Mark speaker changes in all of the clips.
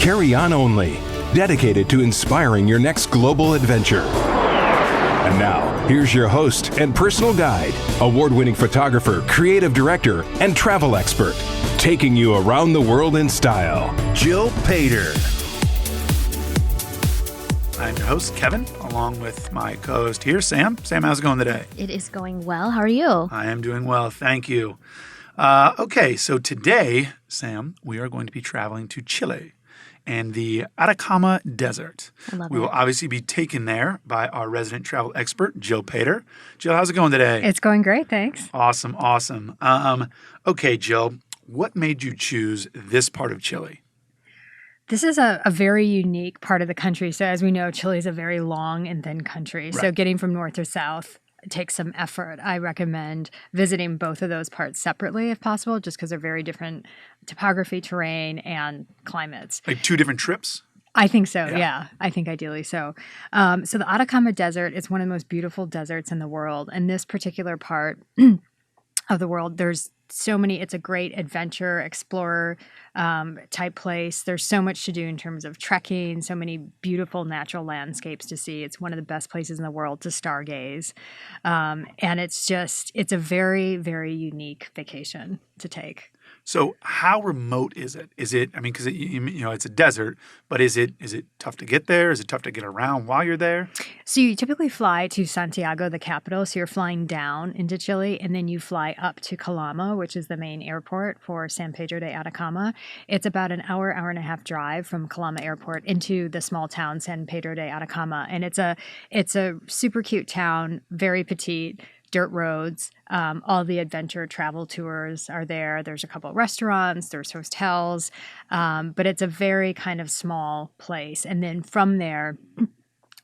Speaker 1: Carry On Only, dedicated to inspiring your next global adventure. And now, here's your host and personal guide, award-winning photographer, creative director, and travel expert, taking you around the world in style, Jill Pater.
Speaker 2: I'm your host, Kevin, along with my co-host here, Sam. Sam, how's it going today?
Speaker 3: It is going well. How are you?
Speaker 2: I am doing well, thank you. Okay, so today, Sam, we are going to be traveling to Chile and the Atacama Desert.
Speaker 3: I love
Speaker 2: We will obviously be taken there by our resident travel expert, Jill Pater. Jill, how's it going today?
Speaker 4: It's going great, thanks.
Speaker 2: Awesome. Okay, Jill, what made you choose this part of Chile?
Speaker 4: This is a very unique part of the country. So as we know, Chile is a very long and thin country.
Speaker 2: Right.
Speaker 4: So getting from north to south takes some effort. I recommend visiting both of those parts separately if possible, just because they're very different topography, terrain, and climates.
Speaker 2: Like two different trips?
Speaker 4: I think so, yeah. I think ideally so. So the Atacama Desert is one of the most beautiful deserts in the world. And this particular part of the world, there's so many, it's a great adventure, explorer type place. There's so much to do in terms of trekking, so many beautiful natural landscapes to see. It's one of the best places in the world to stargaze. And it's a very, very unique vacation to take.
Speaker 2: So how remote is it? Is it, I mean, because it's a desert, but is it tough to get there? Is it tough to get around while you're there?
Speaker 4: So you typically fly to Santiago, the capital. So you're flying down into Chile, and then you fly up to Calama, which is the main airport for San Pedro de Atacama. It's about an hour and a half drive from Calama Airport into the small town San Pedro de Atacama. And it's a super cute town, very petite, dirt roads. All the adventure travel tours are there. There's a couple of restaurants, there's hotels, but it's a very kind of small place. And then from there,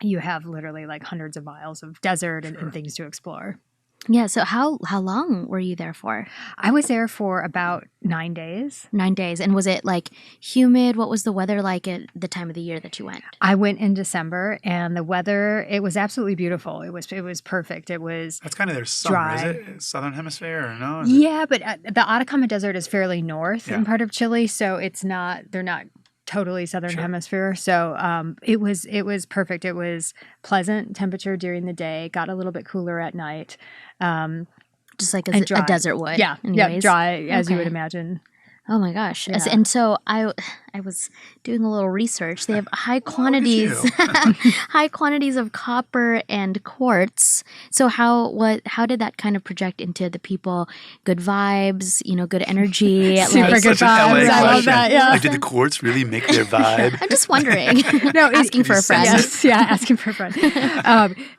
Speaker 4: you have literally like hundreds of miles of desert and things to explore.
Speaker 3: Yeah. So how long were you there for?
Speaker 4: I was there for about 9 days.
Speaker 3: 9 days. And was it like humid? What was the weather like at the time of the year that you went?
Speaker 4: I went in December, and the weather, it was absolutely beautiful. It was perfect. It was
Speaker 2: That's kind of their summer,
Speaker 4: dry.
Speaker 2: is it? Southern hemisphere or no?
Speaker 4: Yeah, but the Atacama Desert is fairly north in part of Chile, so they're not totally southern hemisphere. So it was perfect. It was pleasant temperature during the day, got a little bit cooler at night.
Speaker 3: Just like a desert would.
Speaker 4: Yeah, dry as you would imagine.
Speaker 3: Oh my gosh.
Speaker 4: Yeah.
Speaker 3: And so I was doing a little research. They have high quantities high quantities of copper and quartz. So how did that kind of project into the people? Good vibes, good energy.
Speaker 4: Super good vibes. I love that. Yeah.
Speaker 2: Like, did the quartz really make their vibe?
Speaker 3: I'm just wondering. Asking for a friend.
Speaker 4: Yes, yeah, asking for a friend.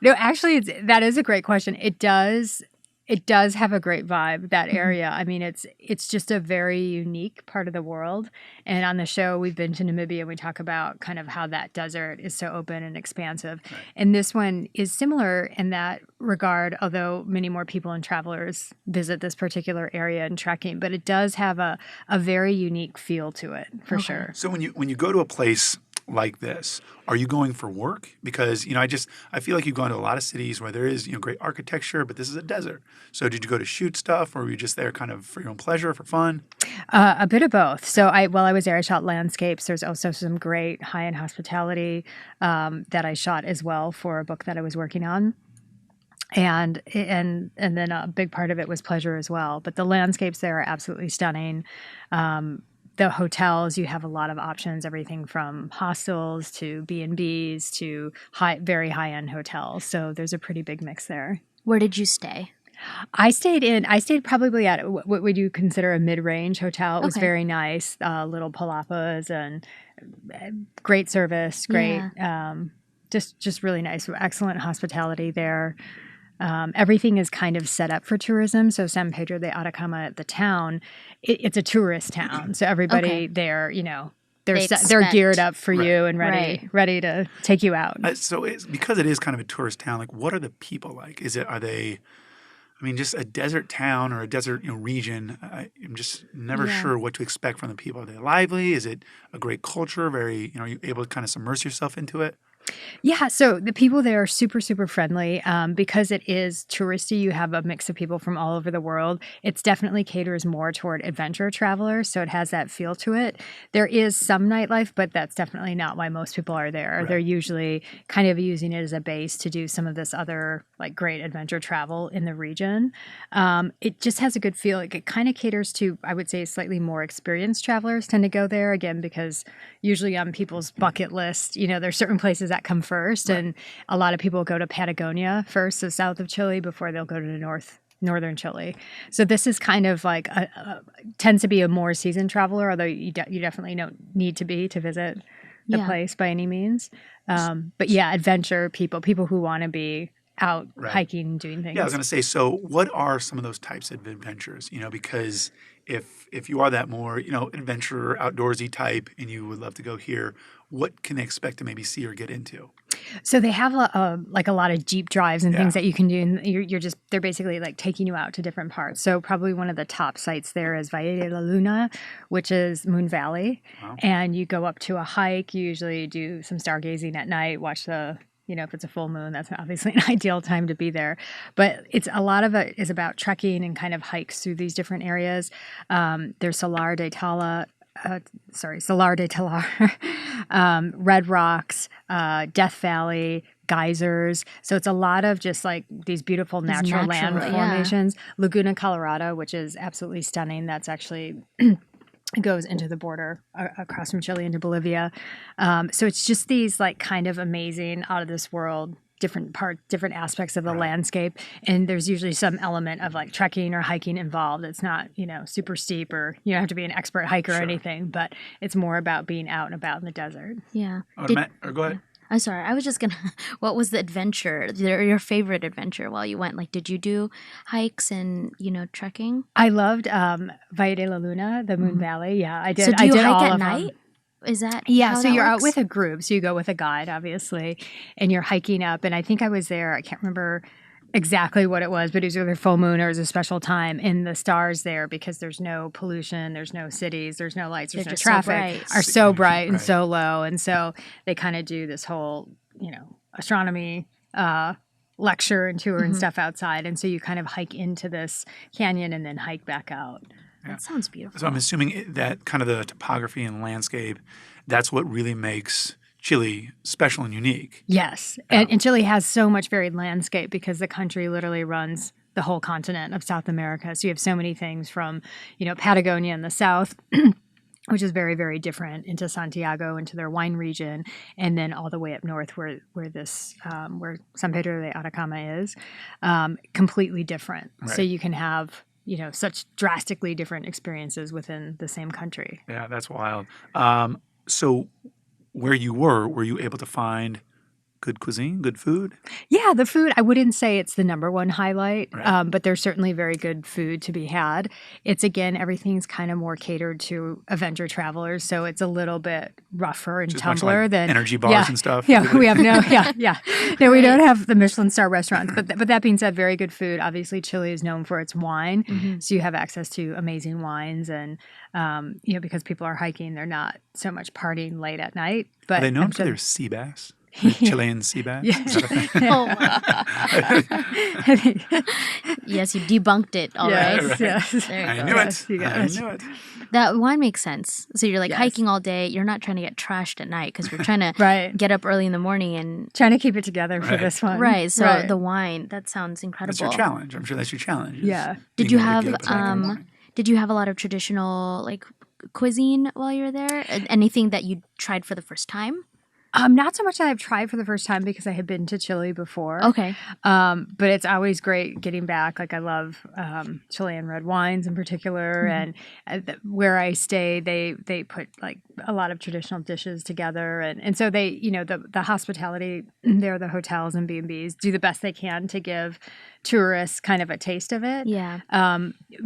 Speaker 4: No, actually, that is a great question. It does have a great vibe, that area. I mean, it's just a very unique part of the world. And on the show, we've been to Namibia, and we talk about kind of how that desert is so open and expansive. Right. And this one is similar in that regard, although many more people and travelers visit this particular area and trekking. But it does have a very unique feel to it, for sure.
Speaker 2: So when you go to a place like this, are you going for work? Because, I feel like you've gone to a lot of cities where there is, great architecture, but this is a desert. So did you go to shoot stuff, or were you just there kind of for your own pleasure, for fun?
Speaker 4: A bit of both. So while I was there, I shot landscapes. There's also some great high-end hospitality that I shot as well for a book that I was working on. And then a big part of it was pleasure as well. But the landscapes there are absolutely stunning. The hotels, you have a lot of options, everything from hostels to B&Bs to very high-end hotels. So there's a pretty big mix there.
Speaker 3: Where did you stay?
Speaker 4: I stayed probably at what would you consider a mid-range hotel. It was very nice, little palapas and great service, great, just really nice, excellent hospitality there. Everything is kind of set up for tourism. So San Pedro de Atacama, the town, it's a tourist town. So everybody there, they're geared up for you and ready to take you out.
Speaker 2: So because it is kind of a tourist town, like, what are the people like? Are they, just a desert town or a desert region? I'm just never sure what to expect from the people. Are they lively? Is it a great culture? Very, are you able to kind of submerge yourself into it?
Speaker 4: Yeah, so the people there are super, super friendly. Because it is touristy, you have a mix of people from all over the world. It's definitely caters more toward adventure travelers, so it has that feel to it. There is some nightlife, but that's definitely not why most people are there.
Speaker 2: Right.
Speaker 4: They're usually kind of using it as a base to do some of this other like great adventure travel in the region. It just has a good feel. It kind of caters to, I would say, slightly more experienced travelers tend to go there, again, because usually on people's bucket list, there's certain places that come first.
Speaker 2: Right.
Speaker 4: And a lot of people go to Patagonia first, so south of Chile, before they'll go to northern Chile. So this is kind of like tends to be a more seasoned traveler, although you definitely don't need to be to visit the place by any means. But yeah, adventure people who want to be out hiking, doing things.
Speaker 2: Yeah, I was going to say, so what are some of those types of adventures? Because if you are that more, adventurer, outdoorsy type, and you would love to go here, what can they expect to maybe see or get into?
Speaker 4: So they have a lot of jeep drives and things that you can do, and they're basically like taking you out to different parts. So probably one of the top sites there is Valle de La Luna, which is Moon Valley, and you go up to a hike. You usually do some stargazing at night, watch the. If it's a full moon, that's obviously an ideal time to be there. But a lot of it is about trekking and kind of hikes through these different areas. There's Salar de Talar, Red Rocks, Death Valley, geysers. So it's a lot of just like these beautiful natural land formations. Laguna Colorado, which is absolutely stunning. That's actually goes into the border across from Chile into Bolivia. So it's just these like kind of amazing, out of this world, different aspects of the landscape. And there's usually some element of like trekking or hiking involved. It's not, super steep, or you don't have to be an expert hiker or anything, but it's more about being out and about in the desert.
Speaker 3: Yeah.
Speaker 2: Go ahead.
Speaker 3: I'm sorry. I was just going to, what was the adventure, your favorite adventure while you went? Like, did you do hikes and, trekking?
Speaker 4: I loved Valle de La Luna, the Moon Valley. Yeah, I did.
Speaker 3: So do you
Speaker 4: I did
Speaker 3: hike
Speaker 4: all
Speaker 3: at
Speaker 4: of
Speaker 3: night?
Speaker 4: them.
Speaker 3: Is that
Speaker 4: Yeah,
Speaker 3: how
Speaker 4: so
Speaker 3: that
Speaker 4: you're out
Speaker 3: works?
Speaker 4: with a group. So you go with a guide, obviously, and you're hiking up. And I think I was there, I can't remember exactly what it was, but it was either full moon or it was a special time. And the stars there, because there's no pollution, there's no cities, there's no lights, there's no traffic, are so bright and so low. And so they kind of do this whole, astronomy lecture and tour and stuff outside. And so you kind of hike into this canyon and then hike back out.
Speaker 3: That sounds beautiful.
Speaker 2: So I'm assuming that kind of the topography and landscape, that's what really makes Chile special and unique.
Speaker 4: Yes. And Chile has so much varied landscape because the country literally runs the whole continent of South America. So you have so many things from, Patagonia in the south, which is very, very different, into Santiago, into their wine region, and then all the way up north where San Pedro de Atacama is, completely different. Right. So you can have such drastically different experiences within the same country.
Speaker 2: Yeah, that's wild. So where you were you able to find good cuisine, good food?
Speaker 4: Yeah, the food, I wouldn't say it's the number one highlight, but there's certainly very good food to be had. It's, again, everything's kind of more catered to adventure travelers, so it's a little bit rougher and tumbler than
Speaker 2: energy bars and stuff.
Speaker 4: Yeah, we have no, we don't have the Michelin star restaurants. But that being said, very good food. Obviously, Chile is known for its wine, so you have access to amazing wines, and because people are hiking, they're not so much partying late at night. But
Speaker 2: are they known for their sea bass? Chilean sea bass?
Speaker 3: Yeah. Yes, you debunked it all right.
Speaker 4: Yes.
Speaker 3: There you
Speaker 2: I
Speaker 3: go.
Speaker 2: knew it.
Speaker 3: That wine makes sense. So you're like hiking all day. You're not trying to get trashed at night because we're trying to get up early in the morning and
Speaker 4: trying to keep it together for this one.
Speaker 3: Right. So the wine, that sounds incredible.
Speaker 2: That's your challenge. I'm sure that's your challenge.
Speaker 4: Yeah.
Speaker 3: Did you have a lot of traditional like cuisine while you were there? Anything that you tried for the first time?
Speaker 4: Not so much that I've tried for the first time because I had been to Chile before.
Speaker 3: Okay.
Speaker 4: But it's always great getting back. Like I love Chilean red wines in particular. And where I stay, they put like a lot of traditional dishes together. And so they, the hospitality there, the hotels and B&Bs do the best they can to give tourists kind of a taste of it.
Speaker 3: Yeah.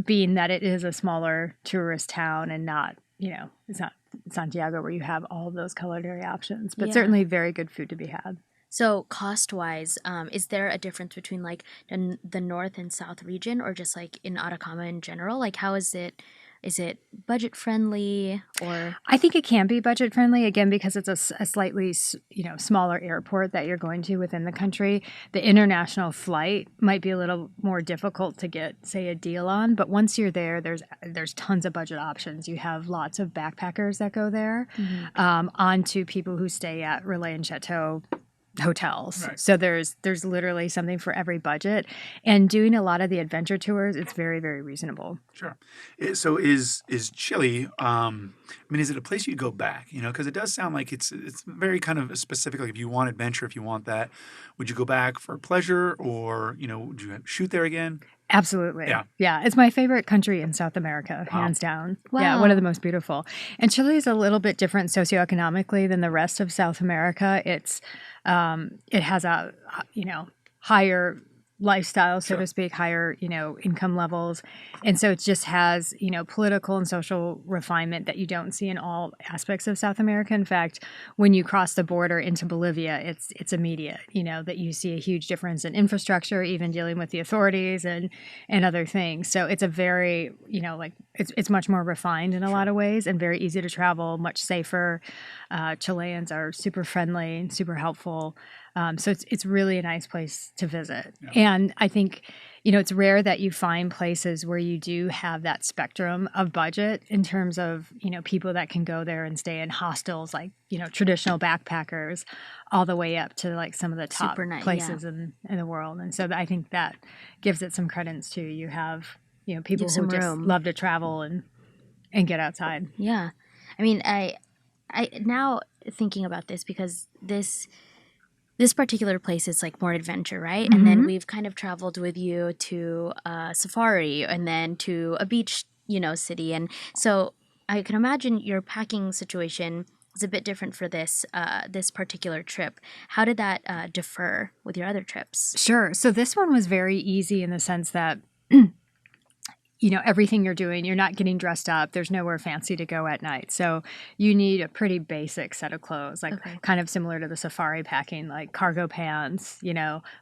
Speaker 4: Being that it is a smaller tourist town and not, it's not Santiago where you have all of those culinary options, but certainly very good food to be had.
Speaker 3: So cost-wise, is there a difference between like the north and south region, or just like in Atacama in general? Like how is it? Is it budget friendly or?
Speaker 4: I think it can be budget friendly, again, because it's a slightly, smaller airport that you're going to within the country. The international flight might be a little more difficult to get, say, a deal on. But once you're there, there's tons of budget options. You have lots of backpackers that go there, onto people who stay at Relais and Chateau hotels.
Speaker 2: Right.
Speaker 4: So there's literally something for every budget. And doing a lot of the adventure tours, it's very, very reasonable.
Speaker 2: Sure. So is Chile? Is it a place you'd go back? Because it does sound like it's very kind of specific. Like if you want adventure, if you want that, would you go back for pleasure, or would you shoot there again?
Speaker 4: Absolutely.
Speaker 2: Yeah.
Speaker 4: Yeah. It's my favorite country in South America, hands down.
Speaker 3: Wow.
Speaker 4: Yeah. One of the most beautiful. And Chile is a little bit different socioeconomically than the rest of South America. It has a, higher lifestyle, so to speak, higher, income levels. And so it just has, political and social refinement that you don't see in all aspects of South America. In fact, when you cross the border into Bolivia, it's immediate, that you see a huge difference in infrastructure, even dealing with the authorities and other things. So it's a very, it's much more refined in a lot of ways and very easy to travel, much safer. Chileans are super friendly and super helpful. So it's really a nice place to visit. Yeah. And I think, it's rare that you find places where you do have that spectrum of budget in terms of, people that can go there and stay in hostels, like, traditional backpackers, all the way up to like some of the top places in the world. And so I think that gives it some credence too. You have, people who just love to travel and get outside.
Speaker 3: Yeah. I now thinking about this, because this particular place is like more adventure, right? And then we've kind of traveled with you to a safari and then to a beach, city. And so I can imagine your packing situation is a bit different for this particular trip. How did that differ with your other trips?
Speaker 4: Sure. So this one was very easy in the sense that everything you're doing, you're not getting dressed up. There's nowhere fancy to go at night. So you need a pretty basic set of clothes, like kind of similar to the safari packing, like cargo pants,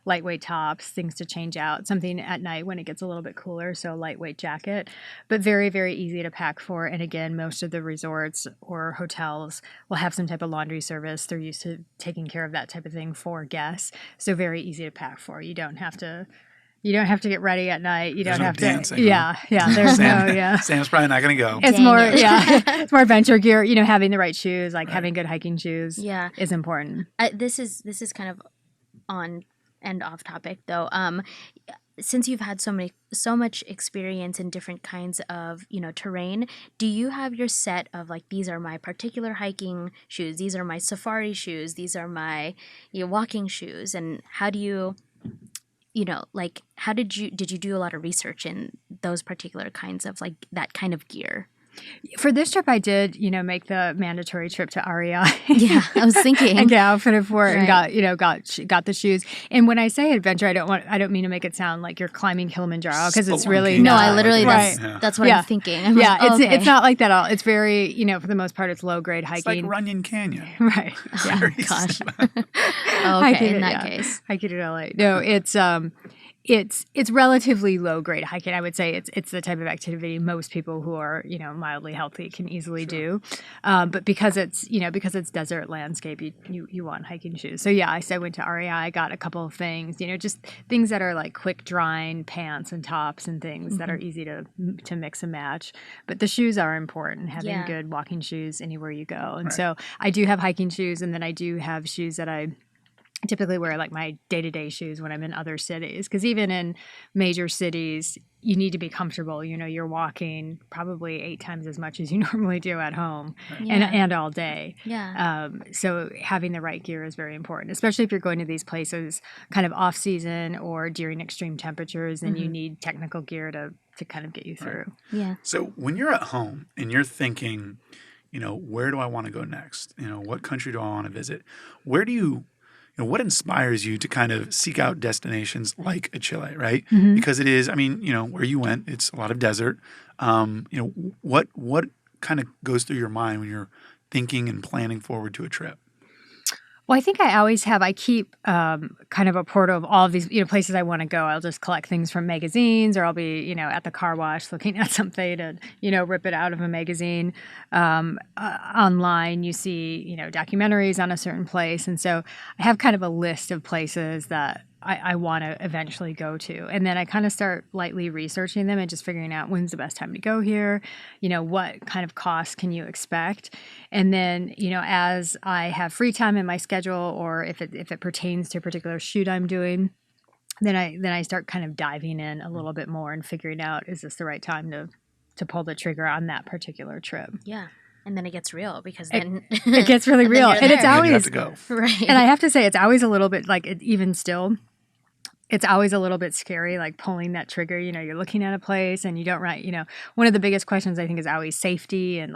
Speaker 4: lightweight tops, things to change out, something at night when it gets a little bit cooler. So a lightweight jacket, but very, very easy to pack for. And again, most of the resorts or hotels will have some type of laundry service. They're used to taking care of that type of thing for guests. So very easy to pack for. You don't have to get ready at night. You don't have
Speaker 2: dancing,
Speaker 4: to. Yeah. There's
Speaker 2: Sam's probably not going to go.
Speaker 4: It's more, it's more adventure gear. Having the right shoes, like having good hiking shoes, is important.
Speaker 3: This is kind of on and off topic though. Since you've had so much experience in different kinds of terrain, do you have your set of like, these are my particular hiking shoes, these are my safari shoes, these are my walking shoes, and how do you? How did you do a lot of research in those particular kinds of like that kind of gear?
Speaker 4: For this trip, I did, make the mandatory trip to REI.
Speaker 3: Yeah, I was thinking,
Speaker 4: and get outfitted for it, and got the shoes. And when I say adventure, I don't mean to make it sound like you're climbing Kilimanjaro, because it's really
Speaker 3: no.
Speaker 4: not.
Speaker 3: I literally that's what I'm thinking. I'm like,
Speaker 4: it's not like that at all. It's very, for the most part, it's low grade hiking.
Speaker 2: It's like Runyon Canyon,
Speaker 4: right?
Speaker 3: Oh gosh. Okay, in that case,
Speaker 4: hiking in LA. No, it's relatively low grade hiking. I would say it's the type of activity most people who are mildly healthy can easily do. But because it's desert landscape, you want hiking shoes. So I went to REI. I got a couple of things, just things that are like quick drying pants and tops and things that are easy to mix and match. But the shoes are important. Having good walking shoes anywhere you go. And so I do have hiking shoes, and then I do have shoes that I typically wear, like my day-to-day shoes when I'm in other cities, because even in major cities, you need to be comfortable. You're walking probably 8 times as much as you normally do at home and all day.
Speaker 3: Yeah.
Speaker 4: So having the right gear is very important, especially if you're going to these places kind of off season or during extreme temperatures, and you need technical gear to kind of get you through.
Speaker 3: Yeah.
Speaker 2: So when you're at home and you're thinking, where do I want to go next? What country do I want to visit? Where do you what inspires you to kind of seek out destinations like a Chile, right? Mm-hmm. Because it is, where you went, it's a lot of desert. What kind of goes through your mind when you're thinking and planning forward to a trip?
Speaker 4: Well, I think I keep kind of a portal of all of these, places I want to go. I'll just collect things from magazines, or I'll be, at the car wash looking at something and, rip it out of a magazine. Online, you see, documentaries on a certain place. And so I have kind of a list of places that I want to eventually go to. And then I kind of start lightly researching them and just figuring out when's the best time to go here, what kind of costs can you expect. And then, as I have free time in my schedule, or if it pertains to a particular shoot I'm doing, then I start kind of diving in a little bit more and figuring out, is this the right time to pull the trigger on that particular trip?
Speaker 3: Yeah. And then it gets real, because then
Speaker 4: it gets really real. And it's always,
Speaker 2: you have to go.
Speaker 3: right.
Speaker 4: And I have to say, it's always a little bit like, even still, it's always a little bit scary, like pulling that trigger. You're looking at a place and you don't one of the biggest questions I think is always safety, and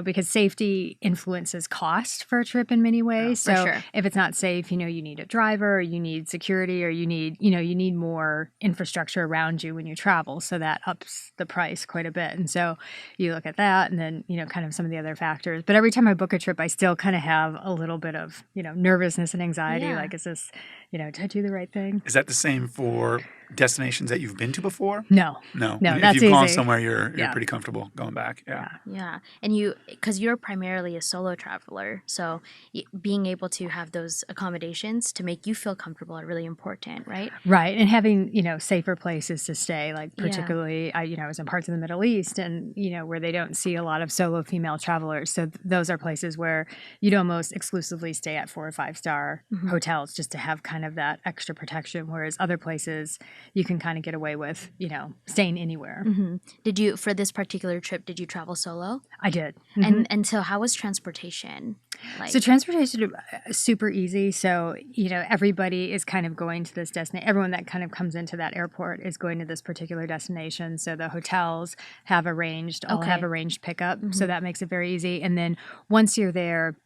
Speaker 4: because safety influences cost for a trip in many ways.
Speaker 3: Yeah,
Speaker 4: so
Speaker 3: sure.
Speaker 4: if it's not safe, you need a driver, or you need security, or you need more infrastructure around you when you travel. So that ups the price quite a bit. And so you look at that, and then, kind of some of the other factors. But every time I book a trip, I still kind of have a little bit of, nervousness and anxiety.
Speaker 3: Yeah.
Speaker 4: Like, is this, did I do the right thing?
Speaker 2: Is that the same for destinations that you've been to before?
Speaker 4: No.
Speaker 2: No.
Speaker 4: No,
Speaker 2: If
Speaker 4: that's
Speaker 2: you've gone
Speaker 4: easy.
Speaker 2: somewhere, you're
Speaker 4: Yeah.
Speaker 2: pretty comfortable going back. Yeah.
Speaker 3: Yeah. And because you're primarily a solo traveler, so being able to have those accommodations to make you feel comfortable are really important, right?
Speaker 4: Right. And having, safer places to stay, like
Speaker 3: Yeah.
Speaker 4: particularly, I was in parts of the Middle East, and, where they don't see a lot of solo female travelers. So those are places where you'd almost exclusively stay at 4 or 5 star hotels, just to have kind of that extra protection. Whereas other places you can kind of get away with, staying anywhere.
Speaker 3: For this particular trip, did you travel solo?
Speaker 4: I did.
Speaker 3: And so how was transportation?
Speaker 4: So transportation is super easy. So, everybody is kind of going to this destination. Everyone that kind of comes into that airport is going to this particular destination. So the hotels have arranged pickup. So that makes it very easy. And then once you're there,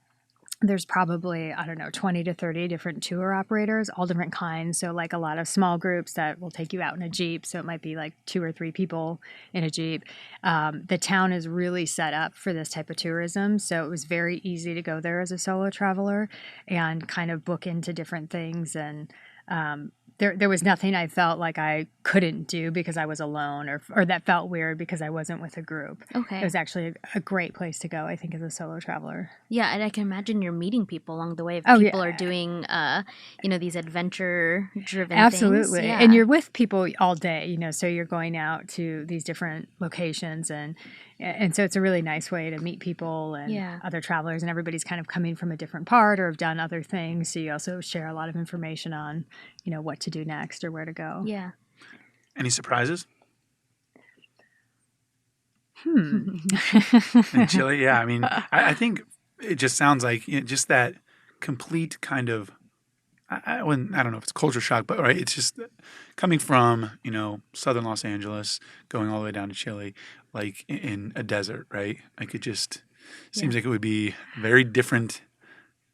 Speaker 4: there's probably, 20 to 30 different tour operators, all different kinds. So like a lot of small groups that will take you out in a Jeep. So it might be like 2 or 3 people in a Jeep. The town is really set up for this type of tourism. So it was very easy to go there as a solo traveler and kind of book into different things. And there was nothing I felt like I couldn't do because I was alone, or that felt weird because I wasn't with a group.
Speaker 3: Okay.
Speaker 4: It was actually a great place to go, I think, as a solo traveler.
Speaker 3: Yeah, and I can imagine you're meeting people along the way. If
Speaker 4: Oh,
Speaker 3: people
Speaker 4: yeah.
Speaker 3: are doing, these adventure-driven
Speaker 4: Absolutely.
Speaker 3: things. Yeah.
Speaker 4: And you're with people all day, so you're going out to these different locations, and so it's a really nice way to meet people and
Speaker 3: Yeah.
Speaker 4: other travelers, and everybody's kind of coming from a different part or have done other things. So you also share a lot of information on, what to do next or where to go.
Speaker 3: Yeah.
Speaker 2: Any surprises?
Speaker 4: Hmm.
Speaker 2: In Chile? Yeah. I mean, I think it just sounds like just that complete kind of, I don't know if it's culture shock, but right, it's just coming from, southern Los Angeles, going all the way down to Chile, like in a desert, right? Like it just seems like it would be very different.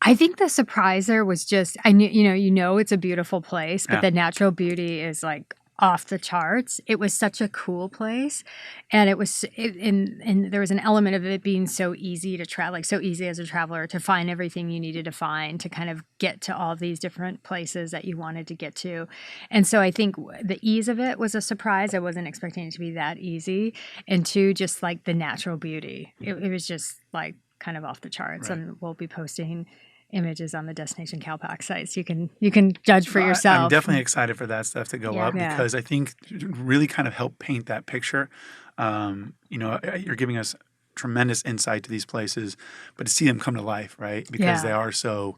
Speaker 4: I think the surprise there was just, I knew, it's a beautiful place, but
Speaker 2: Yeah.
Speaker 4: the natural beauty is like off the charts. It was such a cool place, and and there was an element of it being so easy to travel, like so easy as a traveler to find everything you needed to find to kind of get to all these different places that you wanted to get to. And so I think the ease of it was a surprise. I wasn't expecting it to be that easy. And 2, just like the natural beauty. It was just like kind of off the charts.
Speaker 2: Right.
Speaker 4: And we'll be posting images on the Destination CalPAC site, so you can judge for yourself.
Speaker 2: I'm definitely excited for that stuff to go up
Speaker 4: Yeah.
Speaker 2: because I think it really kind of help paint that picture. You're giving us tremendous insight to these places, but to see them come to life, right? Because they are so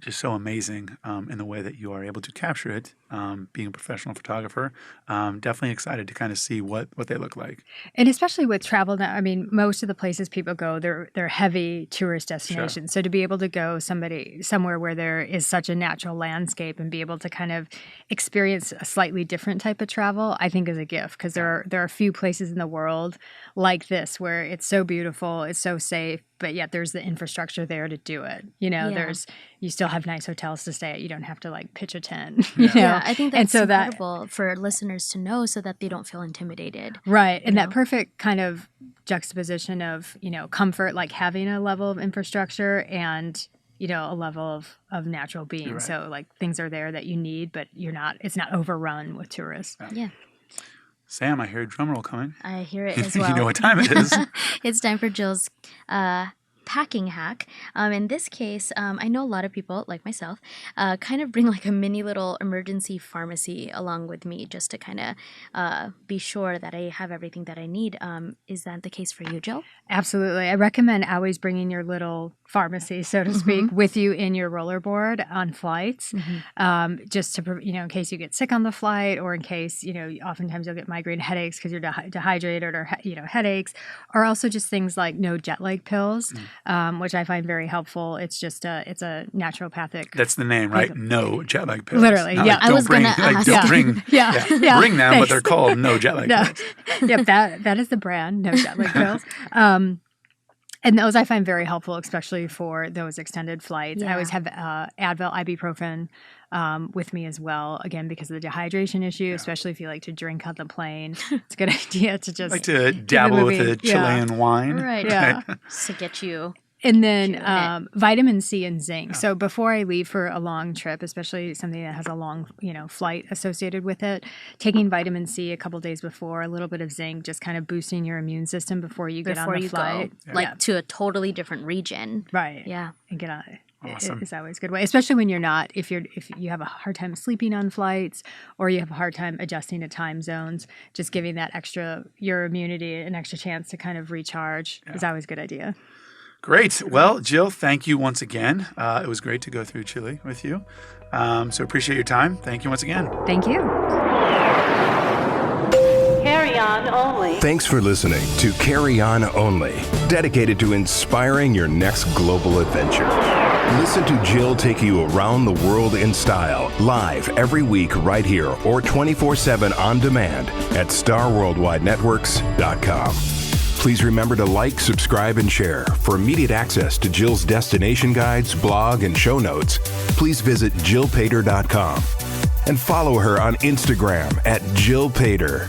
Speaker 2: just so amazing in the way that you are able to capture it. Being a professional photographer, definitely excited to kind of see what they look like.
Speaker 4: And especially with travel now, I mean, most of the places people go, they're heavy tourist destinations.
Speaker 2: Sure.
Speaker 4: So to be able to go somewhere where there is such a natural landscape and be able to kind of experience a slightly different type of travel, I think is a gift, because there are few places in the world like this where it's so beautiful, it's so safe, but yet there's the infrastructure there to do it. You still have nice hotels to stay at. You don't have to like pitch a tent.
Speaker 3: Yeah, I think
Speaker 4: And
Speaker 3: that's
Speaker 4: so
Speaker 3: incredible for listeners to know so that they don't feel intimidated.
Speaker 4: Right. And that
Speaker 3: know?
Speaker 4: perfect kind of juxtaposition of, comfort, like having a level of infrastructure and a level of natural being.
Speaker 2: Right.
Speaker 4: So like things are there that you need, but it's not overrun with tourists.
Speaker 3: Yeah.
Speaker 2: Sam, I hear a drum roll coming.
Speaker 3: I hear it as well.
Speaker 2: You know what time it is.
Speaker 3: It's time for Jill's packing hack. In this case, I know a lot of people, like myself, kind of bring like a mini little emergency pharmacy along with me just to kind of be sure that I have everything that I need. Is that the case for you, Jill?
Speaker 4: Absolutely. I recommend always bringing your little pharmacy, so to speak, with you in your rollerboard on flights, just to, in case you get sick on the flight, or in case, oftentimes you'll get migraine headaches because you're dehydrated, or, headaches, or also just things like no jet lag pills, which I find very helpful. It's just it's a naturopathic.
Speaker 2: That's the name, right? No jet lag pills.
Speaker 4: Literally,
Speaker 2: Not
Speaker 4: yeah.
Speaker 2: like,
Speaker 3: I was
Speaker 2: bring,
Speaker 3: gonna
Speaker 2: like,
Speaker 3: ask.
Speaker 2: don't bring,
Speaker 4: Yeah.
Speaker 2: bring them, but
Speaker 4: Thanks.
Speaker 2: they're called no jet lag pills.
Speaker 4: Yep, that is the brand, no jet lag pills. And those I find very helpful, especially for those extended flights. I always have Advil, ibuprofen with me as well, again, because of the dehydration issue, especially if you like to drink on the plane. It's a good idea to just
Speaker 2: Like to dabble with a Chilean wine.
Speaker 3: Right.
Speaker 4: Yeah.
Speaker 3: To get you.
Speaker 4: And then vitamin C and zinc. So before I leave for a long trip, especially something that has a long, flight associated with it, taking vitamin C a couple days before, a little bit of zinc, just kind of boosting your immune system before you get on the flight.
Speaker 3: Go, like to a totally different region.
Speaker 4: Right.
Speaker 3: Yeah.
Speaker 4: And get on it.
Speaker 2: Awesome.
Speaker 4: It's always a good way, especially when if you have a hard time sleeping on flights, or you have a hard time adjusting to time zones. Just giving your immunity an extra chance to kind of recharge is always a good idea.
Speaker 2: Great. Well, Jill, thank you once again. It was great to go through Chile with you. So appreciate your time. Thank you once again.
Speaker 4: Thank you.
Speaker 5: Carry on only.
Speaker 1: Thanks for listening to Carry On Only, dedicated to inspiring your next global adventure. Listen to Jill take you around the world in style, live every week right here, or 24/7 on demand at starworldwidenetworks.com. Please remember to like, subscribe, and share. For immediate access to Jill's destination guides, blog, and show notes, please visit jillpater.com and follow her on Instagram at Jill Pater.